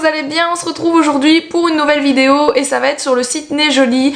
vous allez bien, on se retrouve aujourd'hui pour une nouvelle vidéo et ça va être sur le site Nejoli.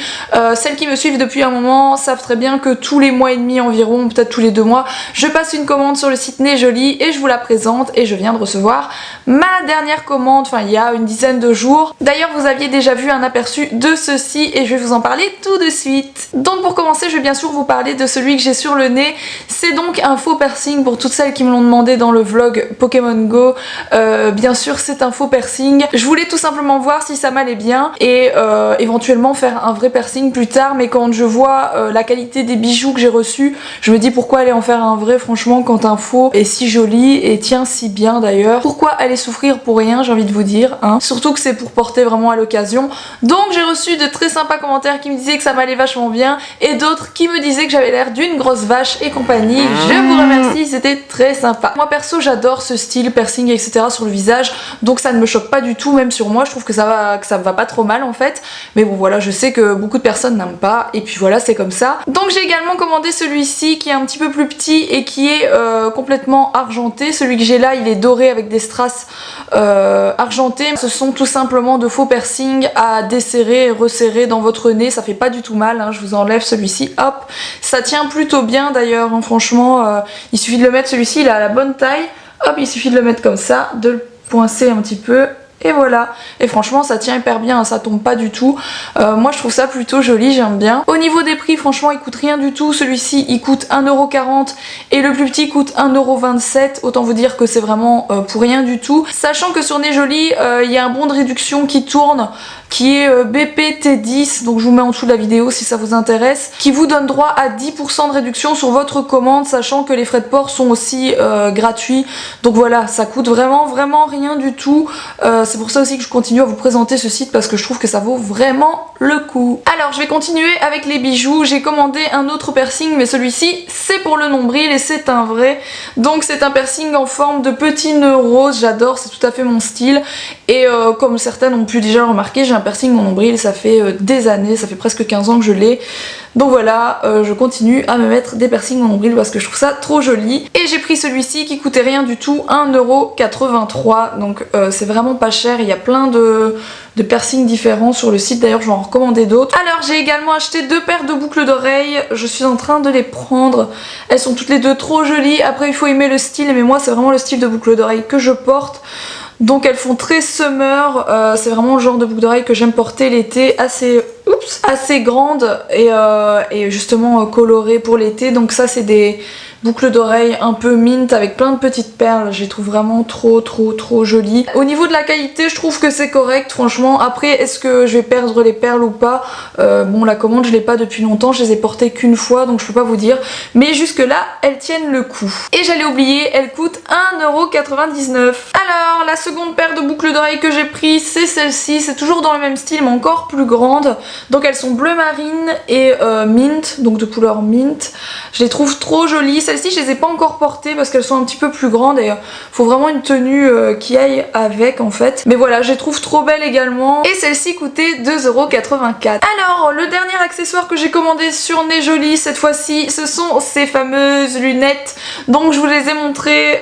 Celles qui me suivent depuis un moment savent très bien que tous les mois et demi environ, peut-être tous les 2 mois, je passe une commande sur le site Nejoli et je vous la présente et je viens de recevoir ma dernière commande, enfin il y a une dizaine de jours. D'ailleurs vous aviez déjà vu un aperçu de ceci et je vais vous en parler tout de suite. Donc pour commencer je vais bien sûr vous parler de celui que j'ai sur le nez. C'est donc un faux piercing pour toutes celles qui me l'ont demandé dans le vlog Pokémon Go. Bien sûr c'est un faux piercing. Je voulais tout simplement voir si ça m'allait bien et éventuellement faire un vrai piercing plus tard, mais quand je vois la qualité des bijoux que j'ai reçus, je me dis pourquoi aller en faire un vrai franchement quand un faux est si joli et tient si bien d'ailleurs. Pourquoi aller souffrir pour rien, j'ai envie de vous dire, hein. Surtout que c'est pour porter vraiment à l'occasion. Donc j'ai reçu de très sympas commentaires qui me disaient que ça m'allait vachement bien et d'autres qui me disaient que j'avais l'air d'une grosse vache et compagnie. Je vous remercie, c'était très sympa. Moi perso j'adore ce style piercing etc sur le visage, donc ça ne me choque pas du tout, même sur moi je trouve que ça me va pas trop mal en fait. Mais bon voilà, je sais que beaucoup de personnes n'aiment pas et puis voilà, c'est comme ça. Donc j'ai également commandé celui-ci qui est un petit peu plus petit et qui est complètement argenté. Celui que j'ai là il est doré avec des strass argentés. Ce sont tout simplement de faux piercings à desserrer et resserrer dans votre nez, ça fait pas du tout mal, hein. Je vous enlève celui-ci, hop, ça tient plutôt bien d'ailleurs, hein. Franchement il suffit de le mettre, celui-ci il a la bonne taille, hop, il suffit de le mettre comme ça, de le coincer un petit peu. Et voilà, et franchement ça tient hyper bien, ça tombe pas du tout. Moi je trouve ça plutôt joli, j'aime bien. Au niveau des prix, franchement il coûte rien du tout. Celui-ci il coûte 1,40€ et le plus petit coûte 1,27€. Autant vous dire que c'est vraiment pour rien du tout. Sachant que sur Nejoli il y a un bon de réduction qui tourne, qui est BPT10, donc je vous mets en dessous de la vidéo si ça vous intéresse, qui vous donne droit à 10% de réduction sur votre commande, sachant que les frais de port sont aussi gratuits. Donc voilà, ça coûte vraiment rien du tout. C'est pour ça aussi que je continue à vous présenter ce site parce que je trouve que ça vaut vraiment le coup. Alors je vais continuer avec les bijoux. J'ai commandé un autre piercing, mais celui-ci c'est pour le nombril et c'est un vrai. Donc c'est un piercing en forme de petit nœud rose, j'adore, c'est tout à fait mon style. Et comme certaines ont pu déjà le remarquer, j'ai un piercing au nombril, ça fait des années, ça fait presque 15 ans que je l'ai. Donc voilà, je continue à me mettre des piercings au nombril parce que je trouve ça trop joli. Et j'ai pris celui-ci qui coûtait rien du tout, 1,83€. Donc c'est vraiment pas cher, il y a plein de piercings différents sur le site, d'ailleurs je vais en recommander d'autres. Alors j'ai également acheté 2 paires de boucles d'oreilles, je suis en train de les prendre. Elles sont toutes les deux trop jolies, après il faut aimer le style, mais moi c'est vraiment le style de boucle d'oreilles que je porte. Donc elles font très summer, c'est vraiment le genre de boucle d'oreille que j'aime porter l'été, assez grande et justement colorée pour l'été. Donc ça c'est des boucles d'oreilles un peu mint avec plein de petites perles, je les trouve vraiment trop jolies. Au niveau de la qualité je trouve que c'est correct franchement. Après est-ce que je vais perdre les perles ou pas, bon la commande je l'ai pas depuis longtemps, je les ai portées qu'une fois donc je peux pas vous dire, mais jusque là elles tiennent le coup. Et j'allais oublier, elles coûtent 1,99€. Alors la seconde paire de boucles d'oreilles que j'ai pris c'est celle-ci, c'est toujours dans le même style mais encore plus grande. Donc elles sont bleu marine et mint, donc de couleur mint. Je les trouve trop jolies. Celles-ci je les ai pas encore portées parce qu'elles sont un petit peu plus grandes et faut vraiment une tenue qui aille avec en fait. Mais voilà, je les trouve trop belles également. Et celle-ci coûtait 2,84€. Alors le dernier accessoire que j'ai commandé sur Nejoli cette fois-ci, ce sont ces fameuses lunettes. Donc je vous les ai montrées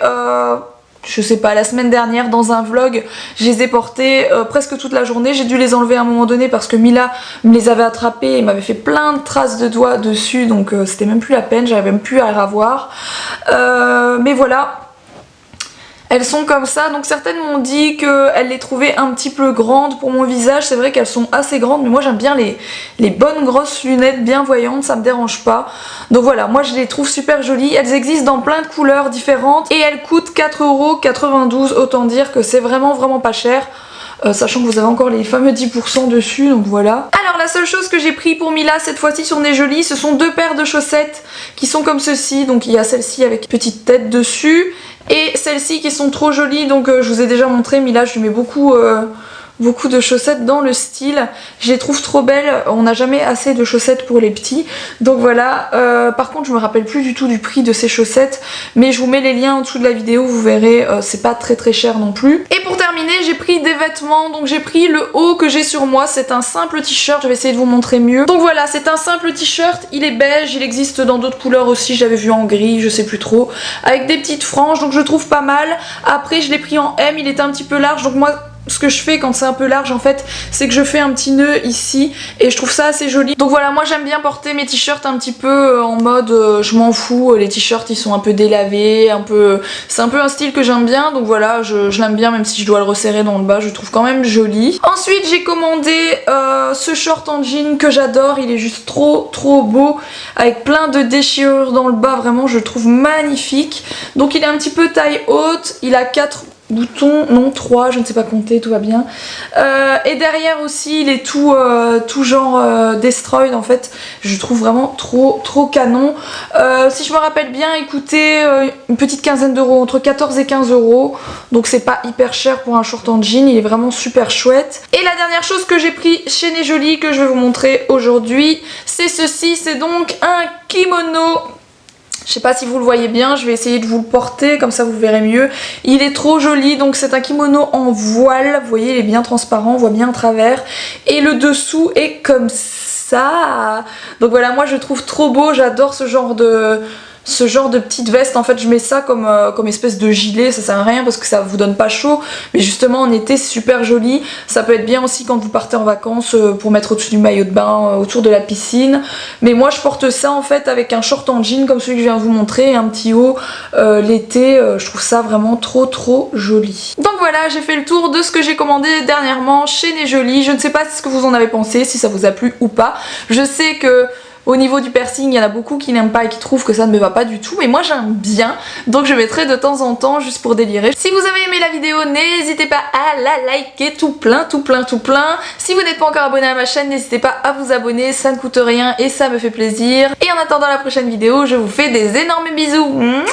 je sais pas, la semaine dernière dans un vlog. Je les ai portées presque toute la journée. J'ai dû les enlever à un moment donné parce que Mila me les avait attrapées et m'avait fait plein de traces de doigts dessus, donc c'était même plus la peine, j'avais même plus à les revoir. Mais voilà, elles sont comme ça, donc certaines m'ont dit qu'elles les trouvaient un petit peu grandes pour mon visage. C'est vrai qu'elles sont assez grandes, mais moi j'aime bien les bonnes grosses lunettes bien voyantes, ça me dérange pas. Donc voilà, moi je les trouve super jolies. Elles existent dans plein de couleurs différentes et elles coûtent 4,92€, autant dire que c'est vraiment pas cher. Sachant que vous avez encore les fameux 10% dessus, donc voilà. Alors la seule chose que j'ai pris pour Mila cette fois-ci sur Nejoli, ce sont 2 paires de chaussettes qui sont comme ceci. Donc il y a celle-ci avec petite tête dessus et celles-ci qui sont trop jolies. Donc je vous ai déjà montré, Mila je lui mets beaucoup de chaussettes dans le style. Je les trouve trop belles, on n'a jamais assez de chaussettes pour les petits. Donc voilà, par contre je me rappelle plus du tout du prix de ces chaussettes, mais je vous mets les liens en dessous de la vidéo, vous verrez, c'est pas très cher non plus. Et pour terminer, j'ai pris des vêtements, donc j'ai pris le haut que j'ai sur moi, c'est un simple t-shirt, je vais essayer de vous montrer mieux. Donc voilà, c'est un simple t-shirt, il est beige, il existe dans d'autres couleurs aussi, j'avais vu en gris, je sais plus trop, avec des petites franges, donc je trouve pas mal. Après je l'ai pris en M, il était un petit peu large, donc moi ce que je fais quand c'est un peu large en fait, c'est que je fais un petit nœud ici et je trouve ça assez joli. Donc voilà, moi j'aime bien porter mes t-shirts un petit peu en mode je m'en fous, les t-shirts ils sont un peu délavés, c'est un peu un style que j'aime bien, donc voilà, je l'aime bien même si je dois le resserrer dans le bas, je trouve quand même joli. Ensuite j'ai commandé ce short en jean que j'adore, il est juste trop beau, avec plein de déchirures dans le bas, vraiment je le trouve magnifique. Donc il est un petit peu taille haute, il a 4 boutons, non 3, je ne sais pas compter, tout va bien. Et derrière aussi il est tout genre destroyed en fait, je trouve vraiment trop canon. Si je me rappelle bien, écoutez, une petite quinzaine d'euros, entre 14 et 15 euros, donc c'est pas hyper cher pour un short en jean, il est vraiment super chouette. Et la dernière chose que j'ai pris chez Né Jolie que je vais vous montrer aujourd'hui, c'est ceci, c'est donc un kimono. Je sais pas si vous le voyez bien, je vais essayer de vous le porter, comme ça vous verrez mieux. Il est trop joli, donc c'est un kimono en voile, vous voyez il est bien transparent, on voit bien à travers. Et le dessous est comme ça. Donc voilà, moi je trouve trop beau, j'adore ce genre de petite veste. En fait je mets ça comme espèce de gilet, ça sert à rien parce que ça vous donne pas chaud, mais justement en été c'est super joli. Ça peut être bien aussi quand vous partez en vacances pour mettre au-dessus du maillot de bain, autour de la piscine. Mais moi je porte ça en fait avec un short en jean comme celui que je viens de vous montrer et un petit haut l'été. Je trouve ça vraiment trop joli. Donc voilà, j'ai fait le tour de ce que j'ai commandé dernièrement chez Né Jolie. Je ne sais pas ce que vous en avez pensé, si ça vous a plu ou pas. Je sais que au niveau du piercing, il y en a beaucoup qui n'aiment pas et qui trouvent que ça ne me va pas du tout, mais moi j'aime bien, donc je mettrai de temps en temps juste pour délirer. Si vous avez aimé la vidéo, n'hésitez pas à la liker tout plein. Si vous n'êtes pas encore abonné à ma chaîne, n'hésitez pas à vous abonner, ça ne coûte rien et ça me fait plaisir. Et en attendant la prochaine vidéo, je vous fais des énormes bisous. Mouah.